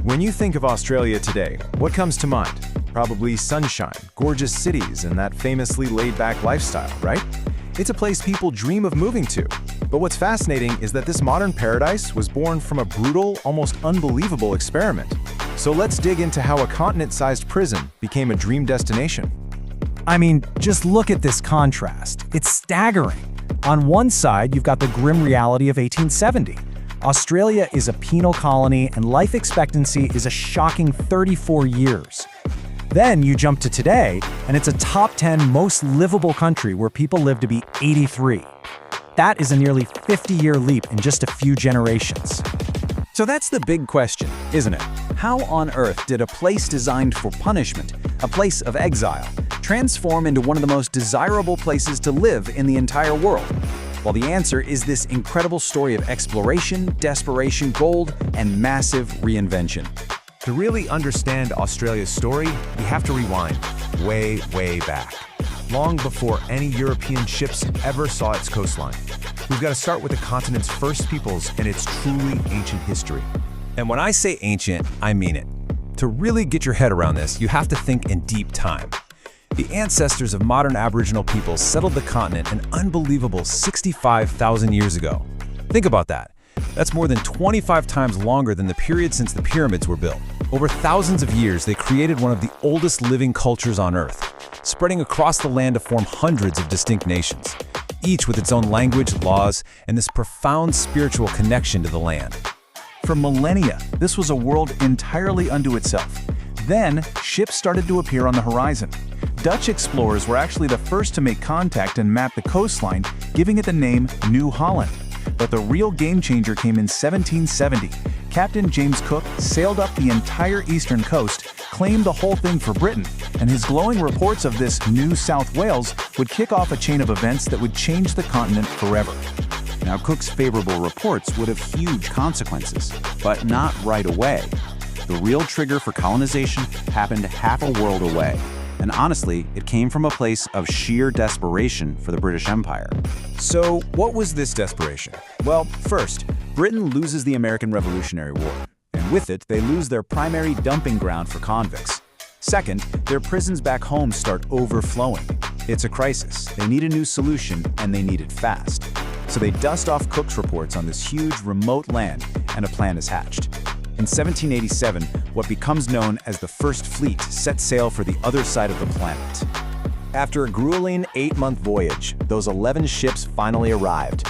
When you think of Australia today, what comes to mind? Probably sunshine, gorgeous cities, and that famously laid-back lifestyle, right? It's a place people dream of moving to. But what's fascinating is that this modern paradise was born from a brutal, almost unbelievable experiment. So let's dig into how a continent-sized prison became a dream destination. I mean, just look at this contrast. It's staggering. On one side, you've got the grim reality of 1870. Australia is a penal colony, and life expectancy is a shocking 34 years. Then you jump to today, and it's a top 10 most livable country where people live to be 83. That is a nearly 50-year leap in just a few generations. So that's the big question, isn't it? How on earth did a place designed for punishment, a place of exile, transform into one of the most desirable places to live in the entire world? Well, the answer is this incredible story of exploration, desperation, gold, and massive reinvention. To really understand Australia's story, we have to rewind way, way back. Long before any European ships ever saw its coastline. We've got to start with the continent's first peoples and its truly ancient history. And when I say ancient, I mean it. To really get your head around this, you have to think in deep time. The ancestors of modern Aboriginal peoples settled the continent an unbelievable 65,000 years ago. Think about that. That's more than 25 times longer than the period since the pyramids were built. Over thousands of years, they created one of the oldest living cultures on Earth, spreading across the land to form hundreds of distinct nations, each with its own language, laws, and this profound spiritual connection to the land. For millennia, this was a world entirely unto itself. Then, ships started to appear on the horizon. Dutch explorers were actually the first to make contact and map the coastline, giving it the name New Holland. But the real game changer came in 1770. Captain James Cook sailed up the entire eastern coast, claimed the whole thing for Britain, and his glowing reports of this New South Wales would kick off a chain of events that would change the continent forever. Now, Cook's favorable reports would have huge consequences, but not right away. The real trigger for colonization happened half a world away. And honestly, it came from a place of sheer desperation for the British Empire. So, what was this desperation? Well, first, Britain loses the American Revolutionary War, and with it, they lose their primary dumping ground for convicts. Second, their prisons back home start overflowing. It's a crisis. They need a new solution, and they need it fast. So they dust off Cook's reports on this huge, remote land, and a plan is hatched. In 1787, what becomes known as the First Fleet set sail for the other side of the planet. After a grueling 8-month voyage, those 11 ships finally arrived,